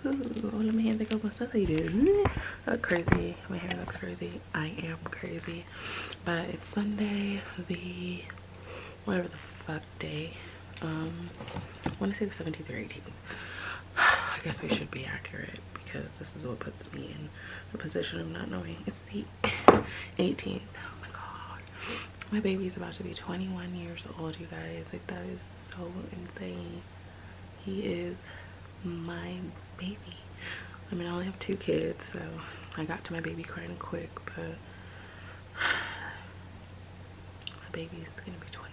Ooh, hola mi gente, ¿cómo estás? How you doing? Crazy. My hair looks crazy. I am crazy. But it's Sunday, the whatever the fuck day. I want to say the 17th or 18th. I guess we should be accurate because this is what puts me in the position of not knowing. It's the 18th. Oh my god. My baby's about to be 21 years old, you guys. Like, that is so insane. He is my baby. I mean, I only have 2 kids, so I got to my baby kind of quick, but my baby's gonna be 21.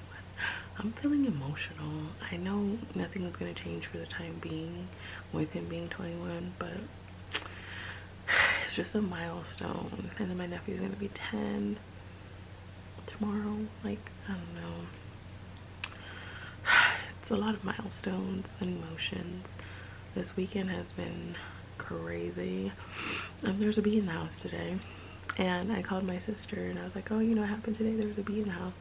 I'm feeling emotional. I know nothing is gonna change for the time being with him being 21, but it's just a milestone. And then my nephew's gonna be 10 tomorrow. Like, I don't know. It's a lot of milestones and emotions. This weekend has been crazy. There's a bee in the house today, and I called my sister and I was like, oh, you know what happened today? There's a bee in the house.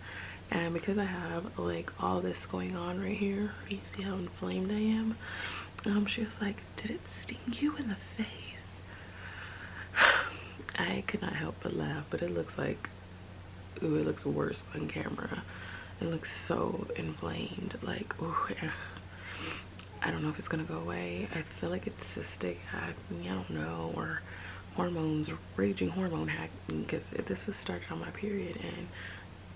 And because I have like all this going on right here, you see how inflamed I am? She was like, did it sting you in the face? I could not help but laugh, but it looks like, ooh, it looks worse on camera. It looks so inflamed, like, ooh, I don't know if it's gonna go away. I feel like it's cystic acne, I don't know, or hormones, raging hormone acne, because this has started on my period, and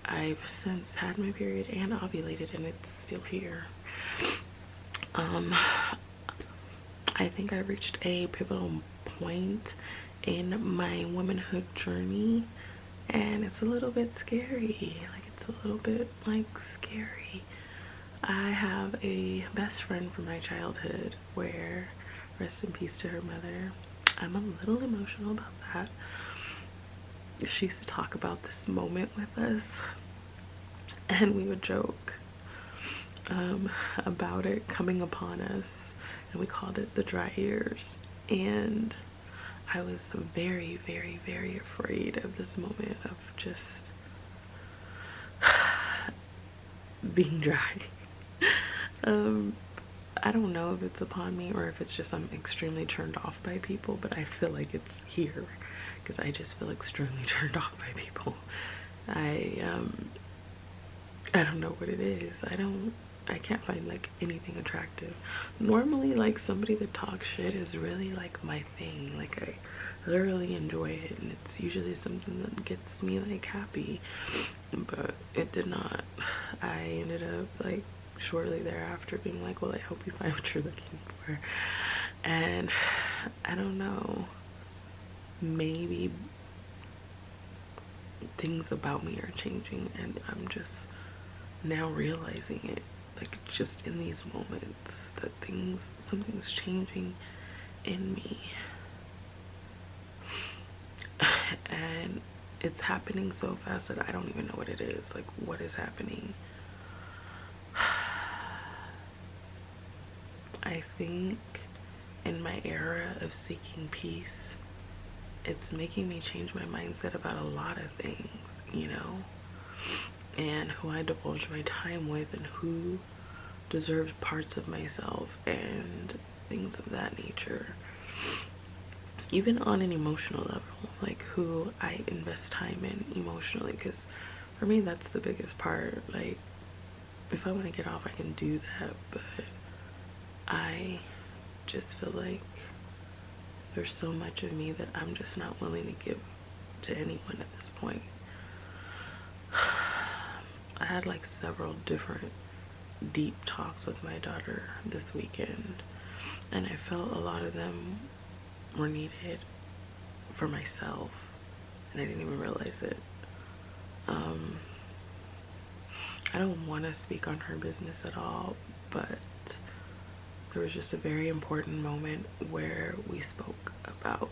I've since had my period and ovulated, and it's still here. I think I reached a pivotal point in my womanhood journey, and it's a little bit scary. Like, it's a little bit like scary. I have a best friend from my childhood where, rest in peace to her mother, I'm a little emotional about that. She used to talk about this moment with us, and we would joke about it coming upon us, and we called it the dry years. And I was very, very, very afraid of this moment of just being dry. I don't know if it's upon me or if it's just I'm extremely turned off by people, but I feel like it's here because I just feel extremely turned off by people. I don't know what it is. I can't find like anything attractive. Normally, like, somebody that talks shit is really like my thing. Like, I literally enjoy it, and it's usually something that gets me like happy, but it did not. I ended up like shortly thereafter being like, well, I hope you find what you're looking for. And I don't know, maybe things about me are changing, and I'm just now realizing it, like, just in these moments, that something's changing in me. And it's happening so fast that I don't even know what it is. Like, what is happening? I think in my era of seeking peace, it's making me change my mindset about a lot of things, you know, and who I divulge my time with, and who deserves parts of myself, and things of that nature. Even on an emotional level, like who I invest time in emotionally, because for me that's the biggest part. Like, if I want to get off, I can do that, but I just feel like there's so much of me that I'm just not willing to give to anyone at this point. I had like several different deep talks with my daughter this weekend, and I felt a lot of them were needed for myself, and I didn't even realize it. I don't want to speak on her business at all, but there was just a very important moment where we spoke about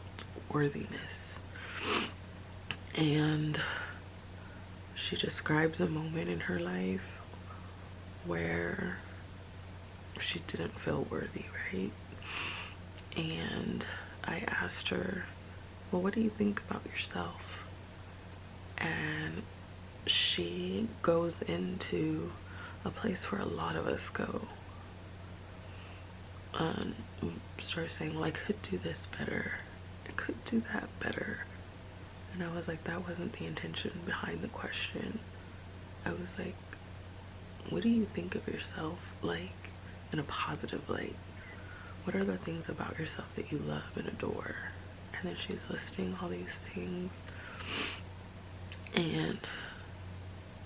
worthiness, and she describes a moment in her life where she didn't feel worthy, right? And I asked her, well, what do you think about yourself? And she goes into a place where a lot of us go. start saying, well, I could do this better, I could do that better. And I was like, that wasn't the intention behind the question. I was like, what do you think of yourself, like, in a positive light? What are the things about yourself that you love and adore? And then she's listing all these things, and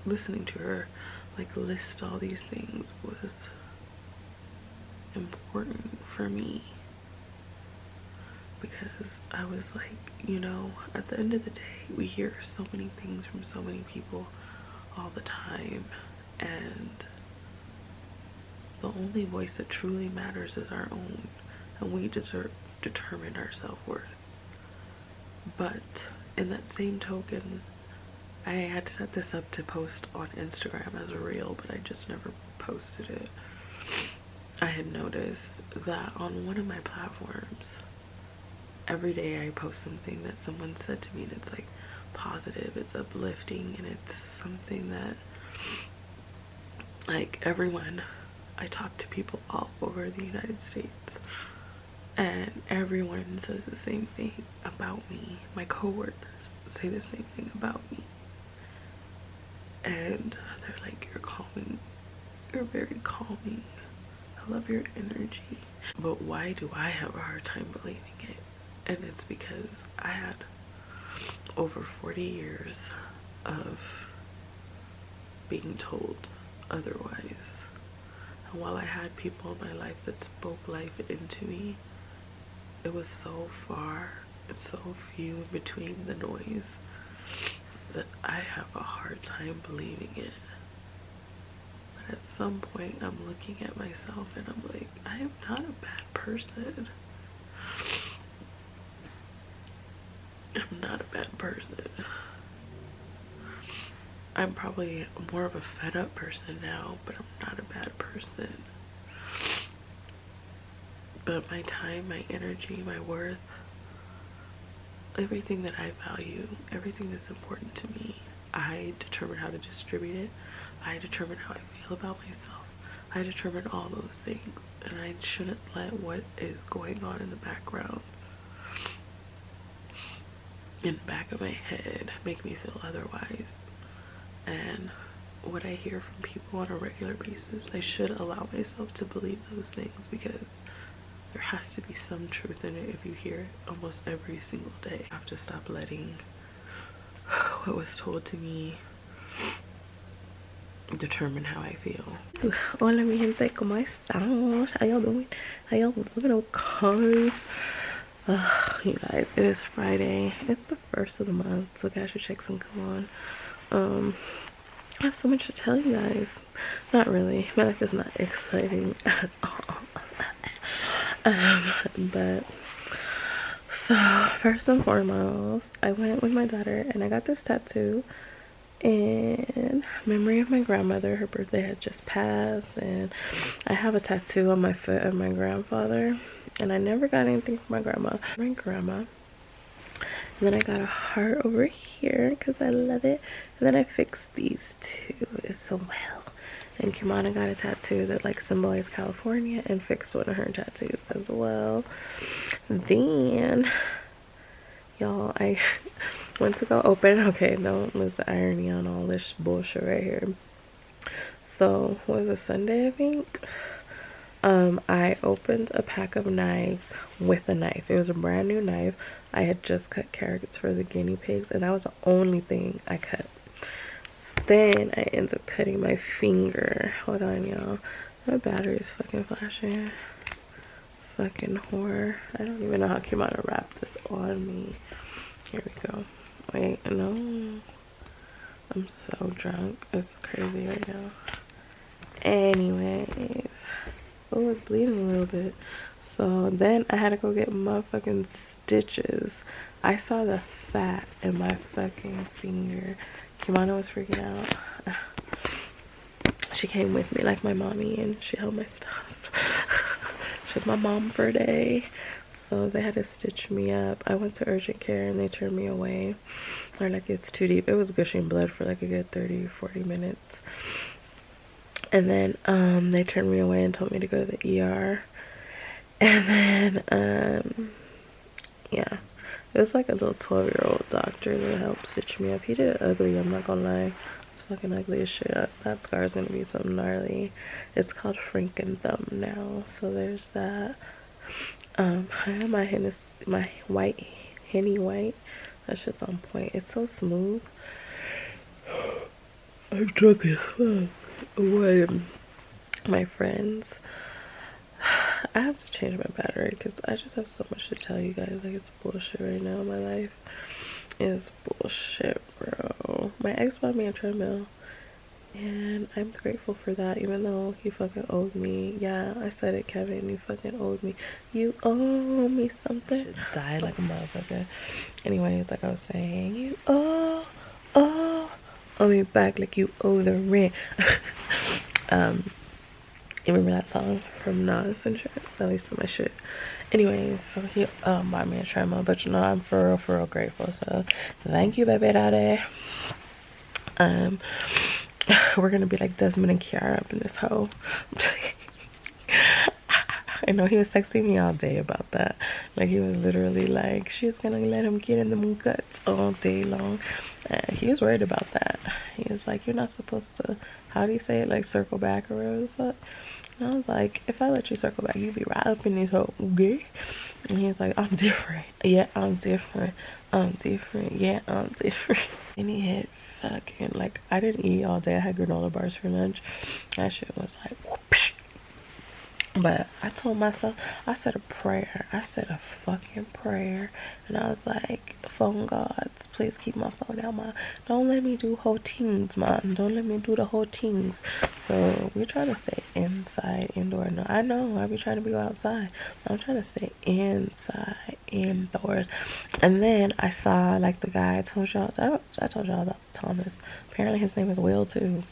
listening to her like list all these things was important for me, because I was like, you know, at the end of the day, we hear so many things from so many people all the time, and the only voice that truly matters is our own, and we determine our self-worth. But in that same token, I had set this up to post on Instagram as a reel, but I just never posted it. I had noticed that on one of my platforms, every day I post something that someone said to me, and it's like positive, it's uplifting, and it's something that, like, everyone, I talk to people all over the United States, and everyone says the same thing about me. My coworkers say the same thing about me, and they're like, you're calming, you're very calming, I love your energy. But why do I have a hard time believing it? And it's because I had over 40 years of being told otherwise. And while I had people in my life that spoke life into me, it was so far and so few in between the noise that I have a hard time believing it. But at some point, I'm looking at myself and I'm like, I am not a bad person. I'm not a bad person. I'm probably more of a fed up person now, but I'm not a bad person. But my time, my energy, my worth, everything that I value, everything that's important to me, I determine how to distribute it. I determine how I feel about myself. I determine all those things, and I shouldn't let what is going on in the background, in the back of my head, make me feel otherwise. And what I hear from people on a regular basis, I should allow myself to believe those things, because there has to be some truth in it if you hear it almost every single day. I have to stop letting what was told to me determine how I feel. Hola mi gente, ¿cómo estamos? How y'all doing? How y'all doing? Okay. You guys, it is Friday. It's the first of the month, so cash your checks and come on. I have so much to tell you guys. Not really. My life is not exciting at all. But so first and foremost, I went with my daughter and I got this tattoo in memory of my grandmother. Her birthday had just passed, and I have a tattoo on my foot of my grandfather, and I never got anything from my grandma. And then I got a heart over here because I love it, and then I fixed these two as well. And Kimana got a tattoo that like symbolized California and fixed one of her tattoos as well. Then y'all, I went to go open, okay, don't miss the irony on all this bullshit right here. So was it Sunday, I think? I opened a pack of knives with a knife. It was a brand new knife. I had just cut carrots for the guinea pigs, and that was the only thing I cut. So then I ended up cutting my finger. Hold on, y'all. My battery is fucking flashing. Fucking whore. I don't even know how Kimana wrapped this on me. Here we go. Wait, no. I'm so drunk. It's crazy right now. Anyways. Oh, it's bleeding a little bit. So then I had to go get motherfucking stitches. I saw the fat in my fucking finger. Kimana was freaking out. She came with me like my mommy, and she held my stuff. She's my mom for a day. So they had to stitch me up. I went to urgent care and they turned me away. They're like, it's too deep. It was gushing blood for like a good 30-40 minutes. And then they turned me away and told me to go to the ER. And then, yeah, it was like a little 12-year-old doctor that helped stitch me up. He did it ugly, I'm not gonna lie. It's fucking ugly as shit. That scar is gonna be something gnarly. It's called Franken Thumb now, so there's that. I have my white Henny White. That shit's on point. It's so smooth. I'm drunk as fuck. When my friends, I have to change my battery because I just have so much to tell you guys. Like, it's bullshit right now. My life is bullshit, bro. My ex bought me a treadmill, and I'm grateful for that, even though he fucking owed me. Yeah, I said it, Kevin. You fucking owed me. You owe me something. Should die like a motherfucker. Anyways, like I was saying, you owe me back like you owe the rent. You remember that song from Nas and shit? At least for my shit. Anyways, so he bought me a treadmill, but you know, I'm for real grateful. So thank you, baby daddy. We're gonna be like Desmond and Kiara up in this hoe. I know he was texting me all day about that. Like, he was literally like, she's gonna let him get in them guts all day long. He was worried about that. He was like, you're not supposed to, how do you say it, like circle back or whatever the fuck. And I was like, if I let you circle back, you be right up in this hole, okay? And he was like, I'm different. Yeah, I'm different. I'm different. Yeah, I'm different. And he had fucking, like, I didn't eat all day. I had granola bars for lunch. That shit was like, whoopsh. But I told myself, I said a prayer. I said a fucking prayer. And I was like, phone gods, please keep my phone out, man. Don't let me do whole things, man. Don't let me do the whole things. So we're trying to stay inside, indoor. No, I know I be trying to be outside. I'm trying to stay inside, indoors. And then I saw, like, the guy I told y'all, I told y'all about Thomas. Apparently his name is Will too.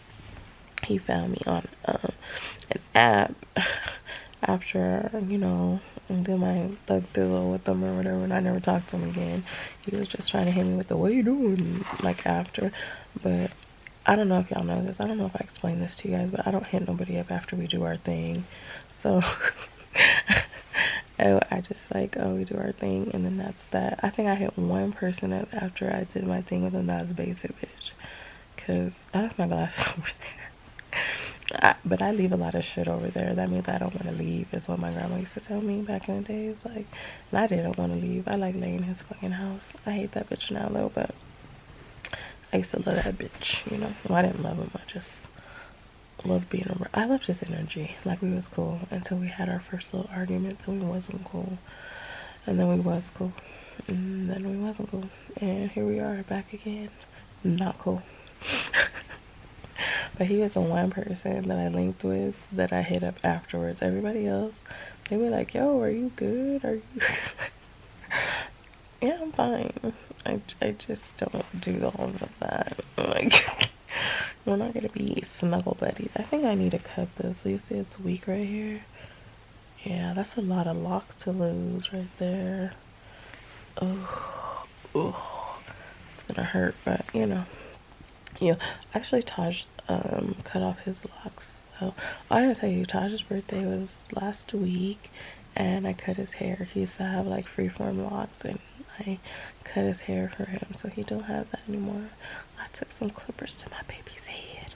He found me on an app after, you know, did my thug thriller with them or whatever, and I never talked to him again. He was just trying to hit me with the, what you doing, like, after. But I don't know if y'all know this. I don't know if I explained this to you guys, but I don't hit nobody up after we do our thing. So I just like, oh, we do our thing, and then that's that. I think I hit one person up after I did my thing with him. That was basic bitch, because I left my glasses over there. But I leave a lot of shit over there. That means I don't want to leave, is what my grandma used to tell me back in the days. Like, and I didn't want to leave. I like laying in his fucking house. I hate that bitch now, though, but I used to love that bitch, you know. Well, I didn't love him. I just loved being around. I loved his energy. Like, we was cool until we had our first little argument. Then we wasn't cool. And then we was cool. And then we wasn't cool. And here we are back again. Not cool. But he was the one person that I linked with that I hit up afterwards. Everybody else, they were like, yo, are you good? Are you yeah, I'm fine. I just don't do all of that. Like, we're not gonna be snuggle buddies. I think I need to cut this. You see it's weak right here? Yeah, that's a lot of locks to lose right there. Oh, it's gonna hurt, but you know. Yeah, actually Taj cut off his locks. So I gotta tell you, Taj's birthday was last week, and I cut his hair. He used to have like freeform locks, and I cut his hair for him, so he don't have that anymore. I took some clippers to my baby's head.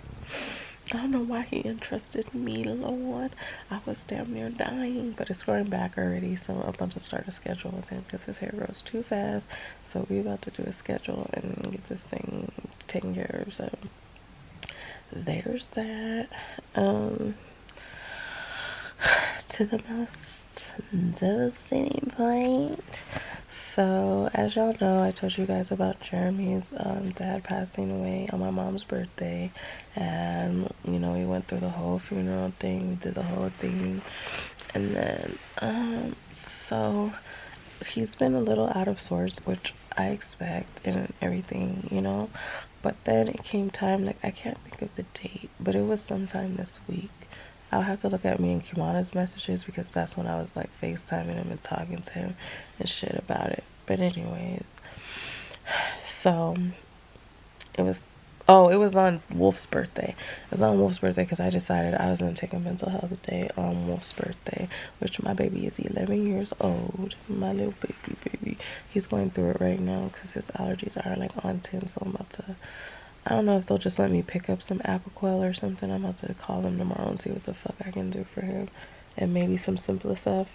I don't know why he entrusted me, Lord. I was damn near dying, but it's growing back already, so I'm about to start a schedule with him because his hair grows too fast. So we about to do a schedule and get this thing taken care of. So there's that. To the most devastating point. So, as y'all know, I told you guys about Jeremy's dad passing away on my mom's birthday, and you know, we went through the whole funeral thing, we did the whole thing, and then so he's been a little out of sorts, which I expect and everything, you know. But then it came time, like, I can't think of the date, but it was sometime this week. I'll have to look at me and Kimana's messages because that's when I was like FaceTiming him and talking to him and shit about it. But anyways, so it was Oh, it was on Wolf's birthday. It was on Wolf's birthday because I decided I was going to take a mental health day on Wolf's birthday, which my baby is 11 years old. My little baby. He's going through it right now because his allergies are like on 10, so I'm about to, I don't know if they'll just let me pick up some Apoquel or something. I'm about to call them tomorrow and see what the fuck I can do for him. And maybe some Simplicef,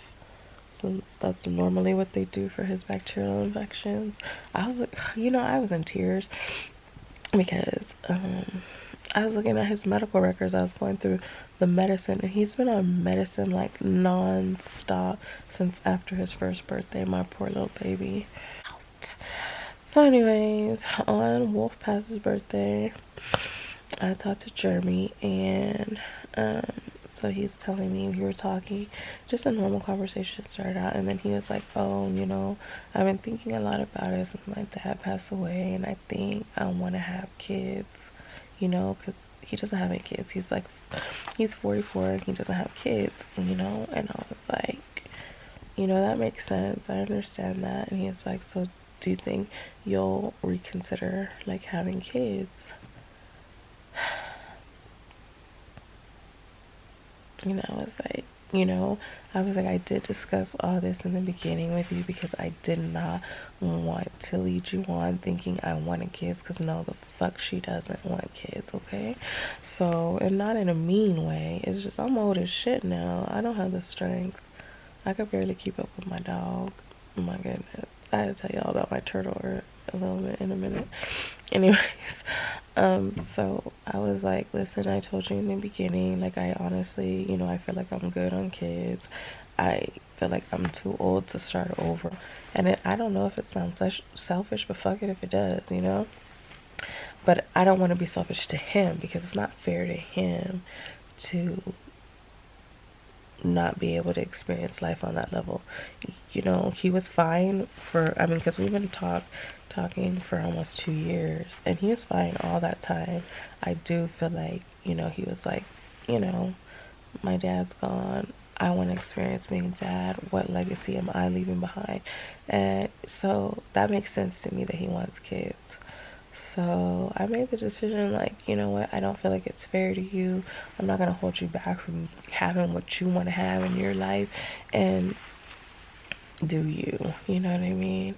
since that's normally what they do for his bacterial infections. I was like, I was in tears because I was looking at his medical records. I was going through the medicine, and he's been on medicine like non-stop since after his first birthday. My poor little baby. So anyways, on Wolf Pass's birthday, I talked to Jeremy, and so he's telling me, we were talking, just a normal conversation started out, and then he was like, oh, I've been thinking a lot about it since my dad passed away, and I think I want to have kids, because he doesn't have any kids. He's 44 and he doesn't have kids, and I was like, that makes sense. I understand that. And he's like, so do you think you'll reconsider like having kids? I was like, I did discuss all this in the beginning with you because I did not want to lead you on thinking I wanted kids, because no, the fuck she doesn't want kids, okay? So, and not in a mean way, it's just I'm old as shit now. I don't have the strength. I could barely keep up with my dog. Oh my goodness. I had to tell y'all about my turtle a little bit in a minute. Anyways, so I was like, listen, I told you in the beginning, like, I honestly, I feel like I'm good on kids. I feel like I'm too old to start over. And I don't know if it sounds selfish, but fuck it if it does, But I don't want to be selfish to him, because it's not fair to him to not be able to experience life on that level. He was fine because we've been talking for almost 2 years, and he was fine all that time. I do feel like, he was like, my dad's gone. I want to experience being dad. What legacy am I leaving behind? And so that makes sense to me that he wants kids. So I made the decision, like, you know what, I don't feel like it's fair to you. I'm not going to hold you back from having what you want to have in your life, and do you, you know what I mean?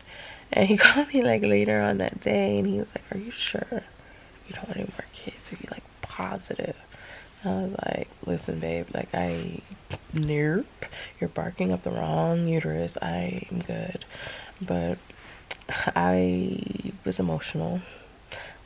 And he called me like later on that day, and he was like, are you sure you don't want any more kids? Are you like positive? I was like, listen, babe, like, nope, you're barking up the wrong uterus. I'm good. But I was emotional.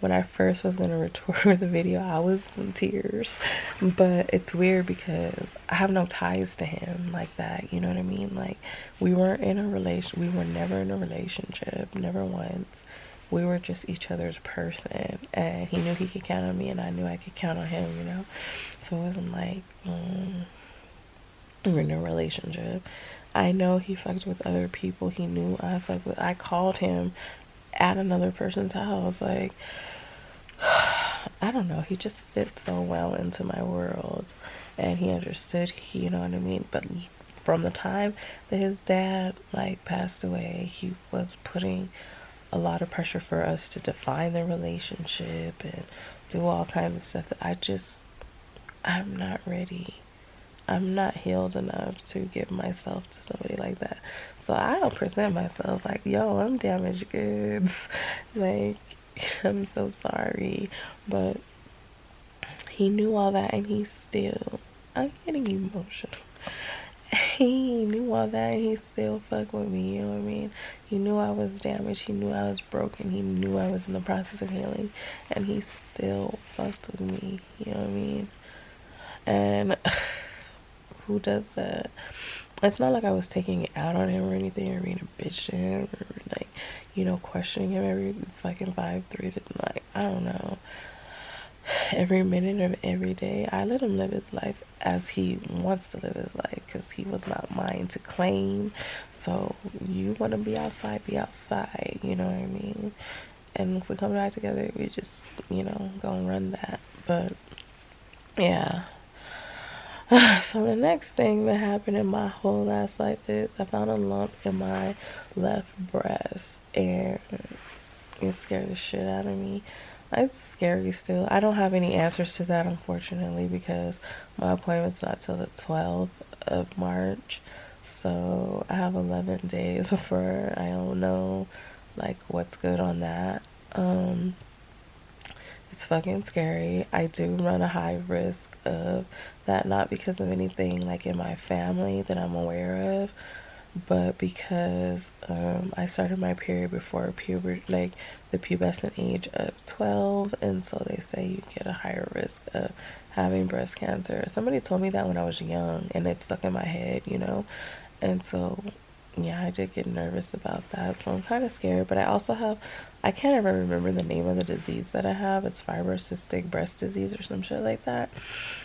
When I first was gonna record the video, I was in tears. But it's weird because I have no ties to him like that. You know what I mean? Like, we were never in a relationship, never once. We were just each other's person, and he knew he could count on me, and I knew I could count on him. So it wasn't like we were in a relationship. I know he fucked with other people. He knew I called him at another person's house, like, I don't know, he just fit so well into my world, and he understood, you know what I mean? But from the time that his dad like passed away, he was putting a lot of pressure for us to define the relationship and do all kinds of stuff that I'm not ready. I'm not healed enough to give myself to somebody like that. So I don't present myself like, yo, I'm damaged goods. Like, I'm so sorry. But he knew all that, and I'm getting emotional. He knew all that, and he still fucked with me, you know what I mean? He knew I was damaged. He knew I was broken. He knew I was in the process of healing, and he still fucked with me, you know what I mean? And who does that? It's not like I was taking it out on him or anything, or being a bitch to him, or like, questioning him every fucking 5-3 to, like, I don't know, every minute of every day. I let him live his life as he wants to live his life, because he was not mine to claim. So you want to be outside, you know what I mean? And if we come back together, we just, go and run that. But yeah. So the next thing that happened in my whole last life is I found a lump in my left breast, and it scared the shit out of me. it's scary still. I don't have any answers to that, unfortunately, because my appointment's not till the 12th of March. So I have 11 days before I don't know like what's good on that. Um, it's fucking scary. I do run a high risk of that, not because of anything like in my family that I'm aware of, but because I started my period before puberty, like the pubescent age of 12, and so they say you get a higher risk of having breast cancer. Somebody told me that when I was young, and it stuck in my head, you know, and so yeah, I did get nervous about that, so I'm kind of scared. But I also have, I can't ever remember the name of the disease that I have. It's fibrocystic breast disease or some shit like that.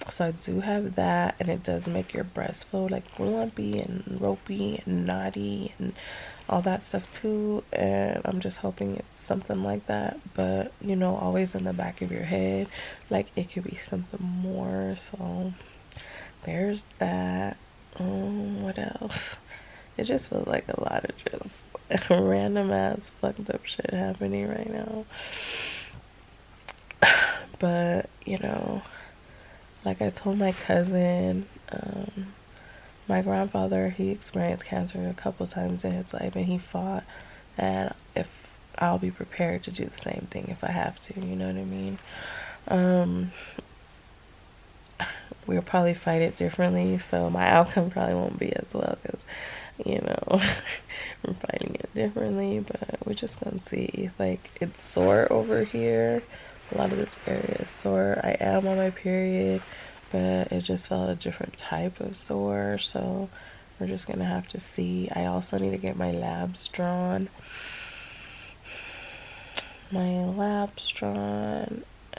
So I do have that, and it does make your breast feel like lumpy and ropey and knotty and all that stuff too. And I'm just hoping it's something like that. But you know, always in the back of your head, like it could be something more. So there's that. What else? It just feels like a lot of just random ass fucked up shit happening right now. But, you know, like I told my cousin, my grandfather, he experienced cancer a couple times in his life and he fought. And if I'll be prepared to do the same thing if I have to, you know what I mean? Um, we'll probably fight it differently, so my outcome probably won't be as well because, you know, we're fighting it differently, but we're just gonna see. Like, it's sore over here. A lot of this area is sore. I am on my period, but it just felt a different type of sore, so we're just gonna have to see. I also need to get my labs drawn.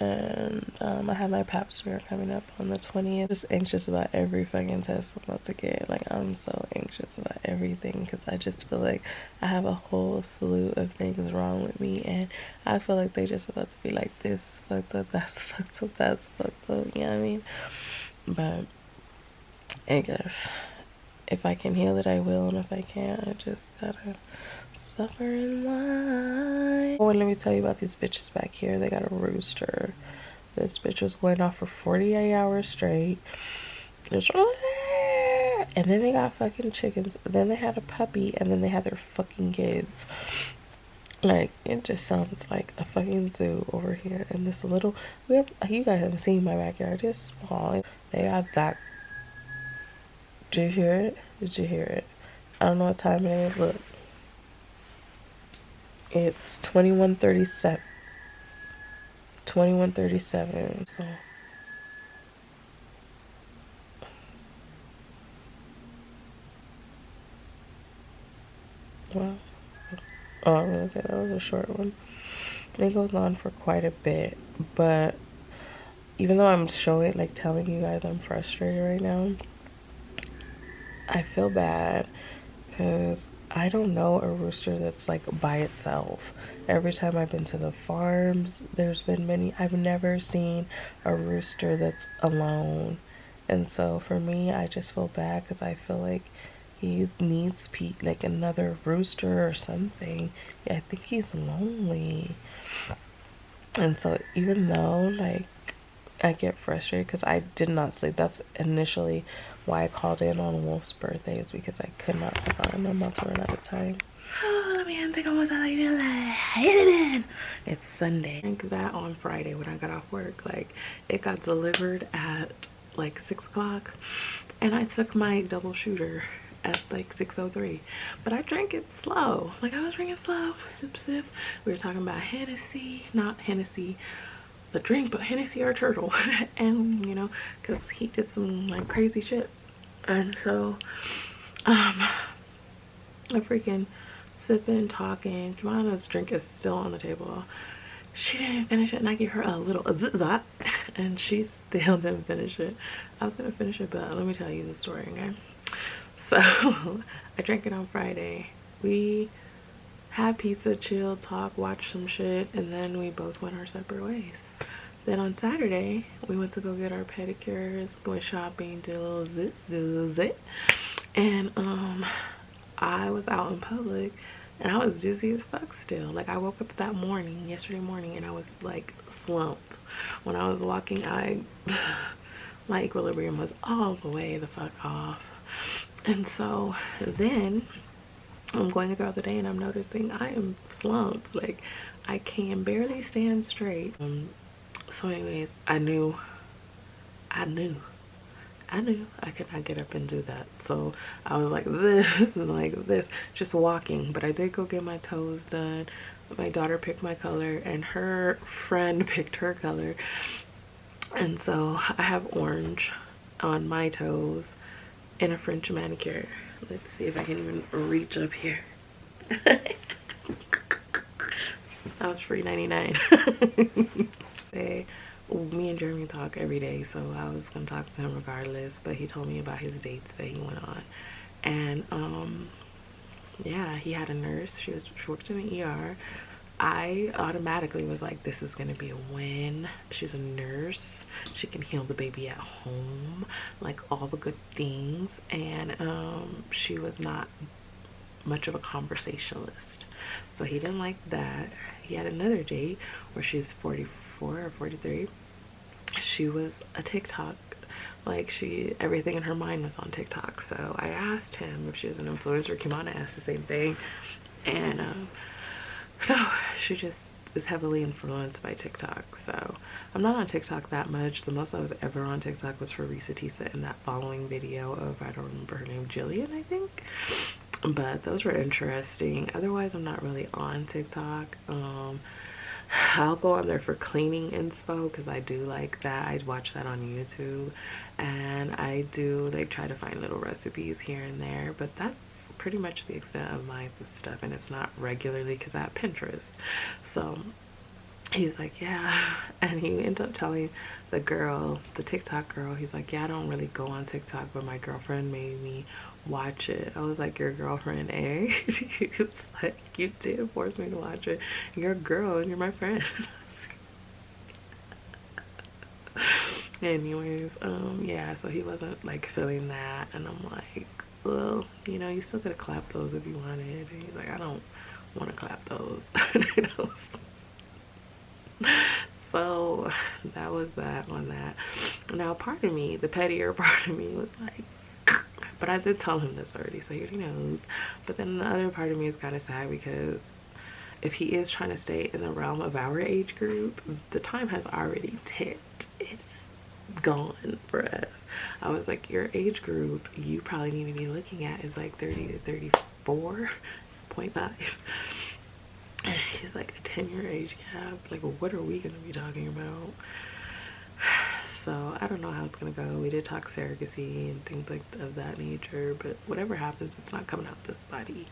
And I have my pap smear coming up on the 20th. Just anxious about every fucking test I'm about to get. Like, I'm so anxious about everything because I just feel like I have a whole slew of things wrong with me, and I feel like they just about to be like, this is fucked up, that's fucked up, that's fucked up, you know what I mean? But I guess if I can heal it, I will, and if I can't, I just gotta suffer in life. Oh, and let me tell you about these bitches back here. They got a rooster. This bitch was going off for 48 hours straight. Just, and then they got fucking chickens. Then they had a puppy, and then they had their fucking kids. Like, it just sounds like a fucking zoo over here. And this little, you guys haven't seen my backyard. It's small. They got that. Did you hear it? Did you hear it? I don't know what time it is. Look, it's 21:37. 21:37. So, well, oh, I was gonna say that was a short one. It goes on for quite a bit, but even though I'm showing, like, telling you guys I'm frustrated right now, I feel bad because I don't know a rooster that's like by itself. Every time I've been to the farms, there's been many. I've never seen a rooster that's alone. And so for me, I just feel bad because I feel like he needs like another rooster or something. Yeah, I think he's lonely. And so even though like I get frustrated because I did not sleep. That's initially why I called in on Wolf's birthday, is because I could not find. I'm about to run out of time. Oh man, think almost like it. It's Sunday. I think that on Friday when I got off work, like it got delivered at like 6 o'clock, and I took my double shooter at like 6:03, but I drank it slow. Like I was drinking slow, sip sip. We were talking about Hennessy, not Hennessy the drink, but Hennessy or Turtle. And you know, because he did some like crazy shit. And so I freaking sipping, talking. Jemana's drink is still on the table. She didn't finish it, and I gave her a little zot, and she still didn't finish it. I was gonna finish it, but let me tell you the story, okay? So I drank it on Friday. We had pizza, chill, talk, watch some shit, and then we both went our separate ways. Then on Saturday, we went to go get our pedicures, went shopping, did a little zit, and I was out in public And I was dizzy as fuck still. Like, I woke up that morning, yesterday morning, and I was like slumped. When I was walking, my equilibrium was all the way the fuck off. And so then I'm going throughout the day and I'm noticing I am slumped. Like, I can barely stand straight. So anyways, I knew I could not get up and do that. So I was like this and like this, just walking. But I did go get my toes done. My daughter picked my color and her friend picked her color. And so I have orange on my toes and a French manicure. Let's see if I can even reach up here. That was free 99. Me and Jeremy talk every day, so I was gonna talk to him regardless, but he told me about his dates that he went on. And yeah, he had a nurse. She worked in the ER. I automatically was like, this is gonna be a win. She's a nurse. She can heal the baby at home, like all the good things. And she was not much of a conversationalist, so he didn't like that. He had another date where she's 44 or 43. She was a TikTok, like everything in her mind was on TikTok. So I asked him if she was an influencer. Kimana asked the same thing, and no, she just is heavily influenced by TikTok. So I'm not on TikTok that much. The most I was ever on TikTok was for Risa Tisa in that following video of, I don't remember her name, Jillian, I think. But those were interesting. Otherwise, I'm not really on TikTok. I'll go on there for cleaning inspo because I do like that. I watch that on YouTube, and I do like try to find little recipes here and there, but that's pretty much the extent of my stuff, and it's not regularly because I have Pinterest. So he's like, yeah. And he ended up telling the girl, the TikTok girl, he's like, yeah, I don't really go on TikTok, but my girlfriend made me watch it. I was like, your girlfriend, eh? He's like, you did force me to watch it. You're a girl and you're my friend. Anyways, yeah, so he wasn't like feeling that, and I'm like, well, you know, you still could have clapped those if you wanted. And he's like, I don't want to clap those. So that was that on that. Now, part of me, the pettier part of me was like, but I did tell him this already, so he already knows. But then the other part of me is kind of sad because if he is trying to stay in the realm of our age group, the time has already ticked. It's gone for us. I was like, your age group you probably need to be looking at is like 30 to 34.5. And he's like, a 10-year age gap. Like, what are we gonna be talking about? So I don't know how it's gonna go. We did talk surrogacy and things like of that nature, but whatever happens, it's not coming out this body.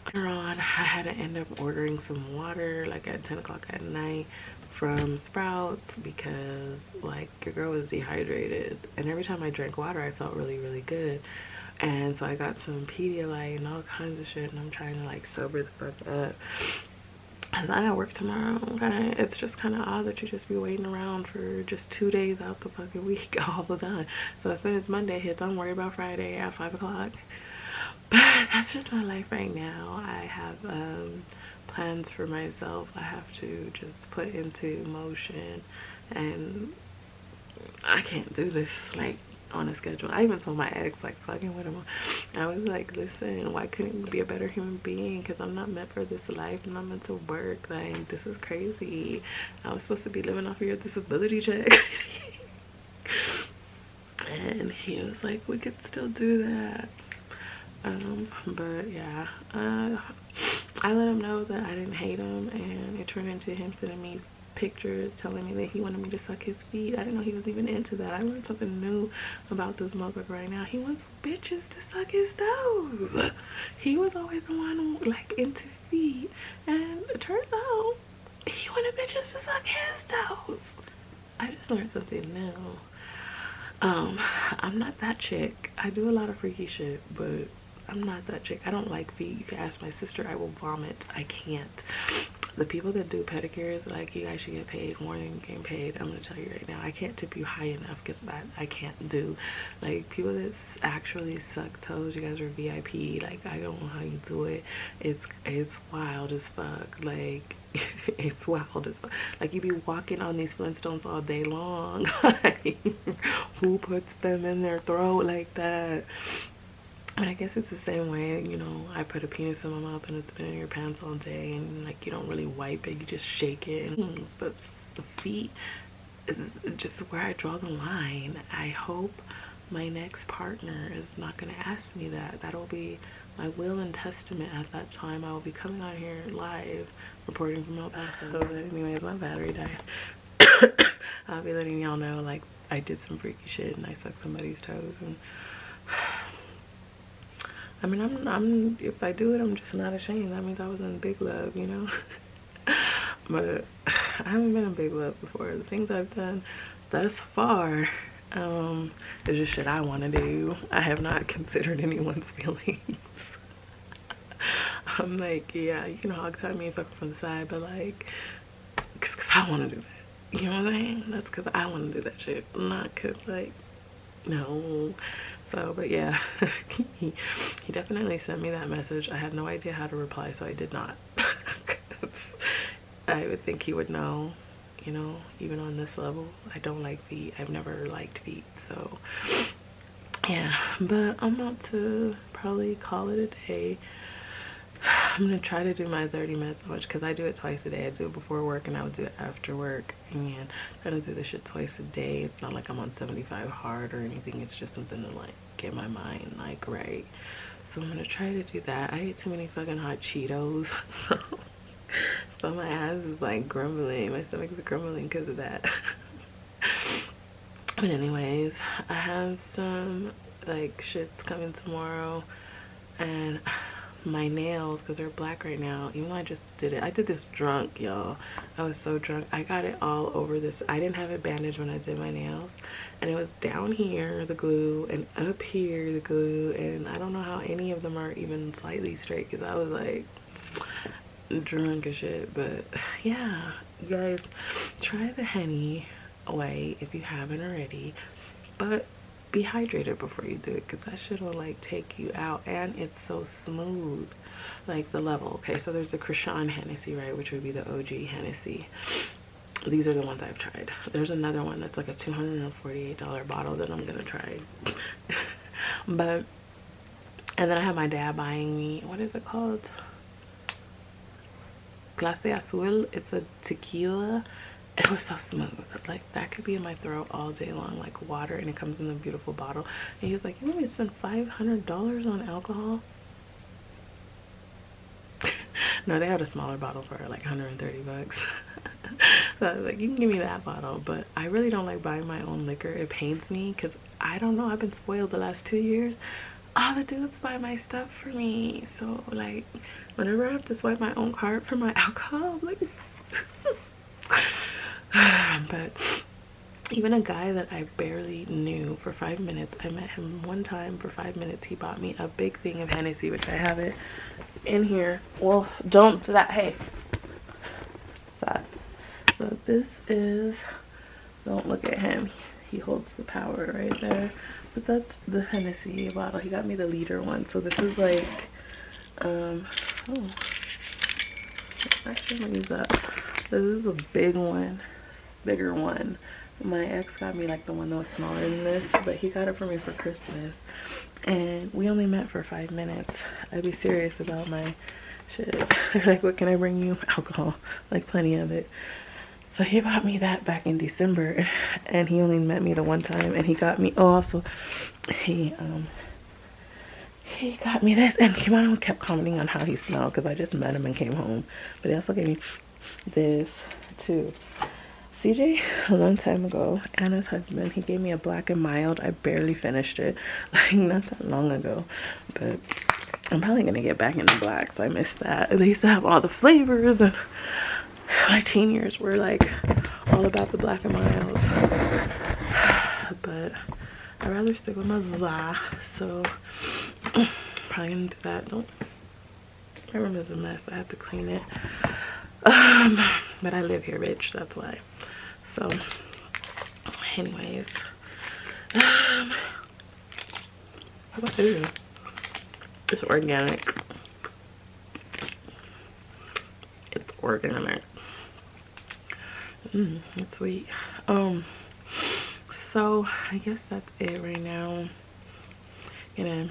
Later on, I had to end up ordering some water like at 10 o'clock at night from Sprouts because like your girl was dehydrated, and every time I drank water I felt really, really good. And so I got some Pedialyte and all kinds of shit, and I'm trying to like sober the fuck up. Cause I got work tomorrow, okay? It's just kind of odd that you just be waiting around for just 2 days out the fucking week all the time. So as soon as Monday hits, I'm worried about Friday at 5 o'clock. But that's just my life right now. I have plans for myself I have to just put into motion, and I can't do this like on a schedule. I even told my ex, like, fucking with him, I was like, listen, why couldn't you be a better human being? Because I'm not meant for this life, and I'm meant to work. Like, this is crazy. I was supposed to be living off of your disability check. And he was like, we could still do that. But yeah, I let him know that I didn't hate him, and it turned into him sending me pictures telling me that he wanted me to suck his feet. I didn't know he was even into that. I learned something new about this motherfucker right now. He wants bitches to suck his toes. He was always the one like into feet, and it turns out he wanted bitches to suck his toes. I just learned something new. I'm not that chick. I do a lot of freaky shit, but I'm not that chick. I don't like feet. You can ask my sister. I will vomit. I can't. the people that do pedicures, like, you guys should get paid more than you're getting paid. I'm gonna tell you right now, I can't tip you high enough because that I can't do. Like, people that actually suck toes, you guys are VIP. Like, I don't know how you do it. It's wild as fuck. Like, it's wild as fuck. Like, you be walking on these Flintstones all day long. Like, who puts them in their throat like that? But I guess it's the same way, you know, I put a penis in my mouth and it's been in your pants all day, and like, you don't really wipe it, you just shake it. But the feet is just where I draw the line. I hope my next partner is not going to ask me that. That'll be my will and testament at that time. I will be coming out here live reporting from El Paso. But anyways, my battery died. I'll be letting y'all know, like, I did some freaky shit and I sucked somebody's toes. And I mean, I'm if I do it, I'm just not ashamed. That means I was in big love, you know. But I haven't been in big love before. The things I've done thus far is just shit I want to do. I have not considered anyone's feelings. I'm like, yeah, you can hog tie me and fuck from the side, but like, cause I want to do that. You know what I'm saying? That's cause I want to do that shit, not cause like, no. So, but yeah, he definitely sent me that message. I had no idea how to reply, so I did not. I would think he would know, you know, even on this level. I don't like feet. I've never liked feet, so yeah. But I'm about to probably call it a day. I'm gonna try to do my 30 minutes much because I do it twice a day. I do it before work and I would do it after work, and I'm trying to do this shit twice a day. It's not like I'm on 75 hard or anything. It's just something to like get my mind like right. So I'm gonna try to do that. I ate too many fucking hot Cheetos, so my ass is like grumbling. My stomach is grumbling because of that. But anyways, I have some like shits coming tomorrow, and my nails, because they're black right now, even though I just did it, I did this drunk, y'all. I was so drunk. I got it all over this. I didn't have it bandaged when I did my nails, and it was down here, the glue, and up here, the glue, and I don't know how any of them are even slightly straight because I was like drunk as shit. But yeah, you guys, try the Henny way if you haven't already, but be hydrated before you do it because that shit will like take you out, and it's so smooth, like the level. Okay, so there's the Krishan Hennessy, right, which would be the OG Hennessy. These are the ones I've tried. There's another one that's like a $248 bottle that I'm gonna try. But and then I have my dad buying me, what is it called, Clase Azul. It's a tequila. It was so smooth. Like, that could be in my throat all day long, like water, and it comes in a beautiful bottle. And he was like, you want me to spend $500 on alcohol? No, they had a smaller bottle for like 130 bucks. So I was like, you can give me that bottle. But I really don't like buying my own liquor. It pains me because I don't know, I've been spoiled the last 2 years. All the dudes buy my stuff for me. So like, whenever I have to swipe my own card for my alcohol, I'm like but even a guy that I barely knew for 5 minutes, I met him one time for 5 minutes. He bought me a big thing of Hennessy, which I have it in here. Well, don't do that. Hey, that. So this is, don't look at him, he holds the power right there, but that's the Hennessy bottle. He got me the liter one. So this is like oh, actually I'm gonna use that. This is a big one, bigger one. My ex got me like the one that was smaller than this, but he got it for me for Christmas, and we only met for 5 minutes. I'd be serious about my shit. They're like, what can I bring you? Alcohol, like plenty of it. So he bought me that back in December, and he only met me the one time, and he got me, oh, also he got me this, and Kimano kept commenting on how he smelled because I just met him and came home, but he also gave me this too. CJ, a long time ago, Anna's husband, he gave me a Black and Mild. I barely finished it, like not that long ago, but I'm probably gonna get back into blacks. I missed that. They used to have all the flavors, and my teen years were like all about the Black and Mild. But I'd rather stick with my ZA, so probably gonna do that. Don't, my room is a mess. I have to clean it. But I live here, bitch, that's why. So anyways, what is it? It's organic. It's organic. It's sweet. So I guess that's it right now. Gonna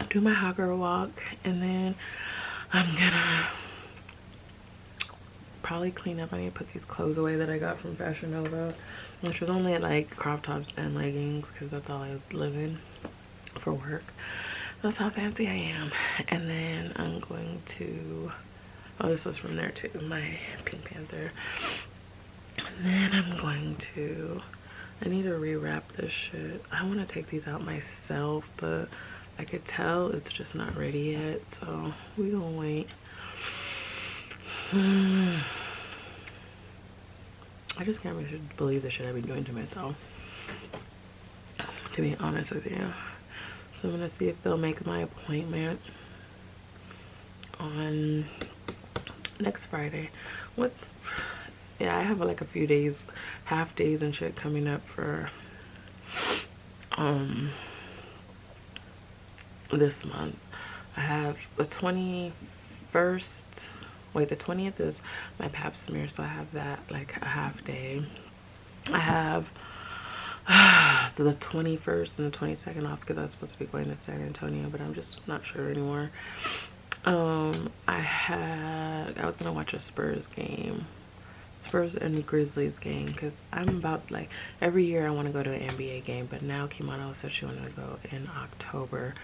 do my hot girl walk, and then I'm gonna probably clean up. I need to put these clothes away that I got from Fashion Nova, which was only like crop tops and leggings because that's all I live in for work. That's how fancy I am. And then I'm going to, oh, this was from there too, my Pink Panther. And then I'm going to, I need to rewrap this shit. I want to take these out myself, but I could tell it's just not ready yet, so we gonna wait. I just can't believe the shit I've been doing to myself, to be honest with you. So I'm gonna see if they'll make my appointment on next Friday. Yeah, I have like a few days, half days and shit coming up for this month. I have the 21st, wait, the 20th is my pap smear, so I have that like a half day. I have the 21st and the 22nd off because I was supposed to be going to San Antonio, but I'm just not sure anymore. I was gonna watch a Spurs and the Grizzlies game, because I'm about, like, every year I want to go to an NBA game, but now Kimano said she wanted to go in October,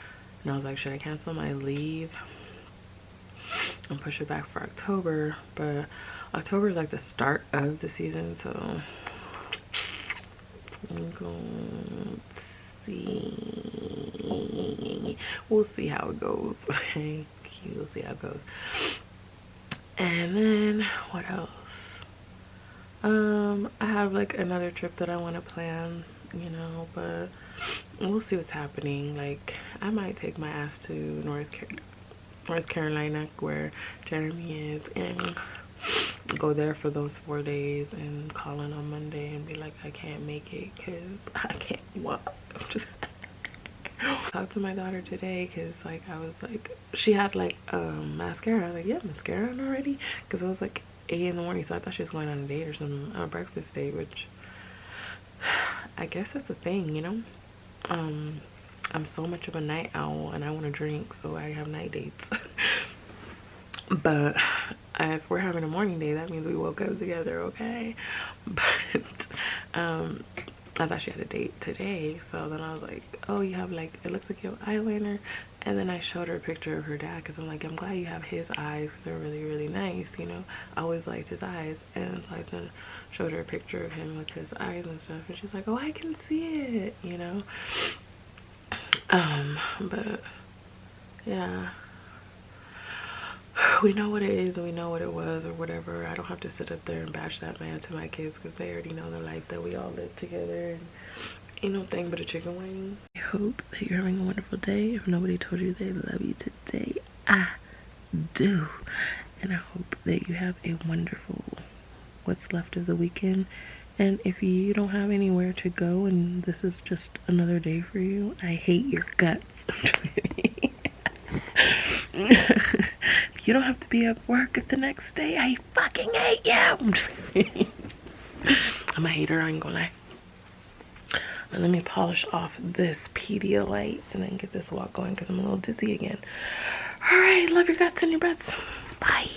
and I was like, should I cancel my leave and push it back for October? But October is like the start of the season, so I'm going to see. We'll see how it goes. Okay, we'll see how it goes. And then what else? I have like another trip that I want to plan, you know, but we'll see what's happening. Like, I might take my ass to North Carolina where Jeremy is, and go there for those 4 days and call in on Monday and be like, I can't make it because I can't walk. Talked to my daughter today because, like, I was like, she had like mascara. I was like, yeah, mascara on already, because it was like 8 in the morning, so I thought she was going on a date or something, on a breakfast date, which I guess that's a thing, you know. I'm so much of a night owl and I want to drink, so I have night dates. But if we're having a morning date, that means we woke up together, okay? But I thought she had a date today, so then I was like, oh, you have like, it looks like you have eyeliner. And then I showed her a picture of her dad, because I'm like, I'm glad you have his eyes because they're really, really nice, you know. I always liked his eyes. And so I showed her a picture of him with his eyes and stuff, and she's like, oh, I can see it, you know. But yeah, we know what it is and we know what it was or whatever. I don't have to sit up there and bash that man to my kids because they already know the life that we all live together, and ain't no thing but a chicken wing. I hope that you're having a wonderful day. If nobody told you they love you today, I do. And I hope that you have a wonderful what's left of the weekend. And if you don't have anywhere to go and this is just another day for you, I hate your guts. You don't have to be at work the next day. I fucking hate you. I'm just kidding. I'm a hater, I ain't gonna lie. But let me polish off this Pedialyte and then get this walk going because I'm a little dizzy again. All right, love your guts and your butts. Bye.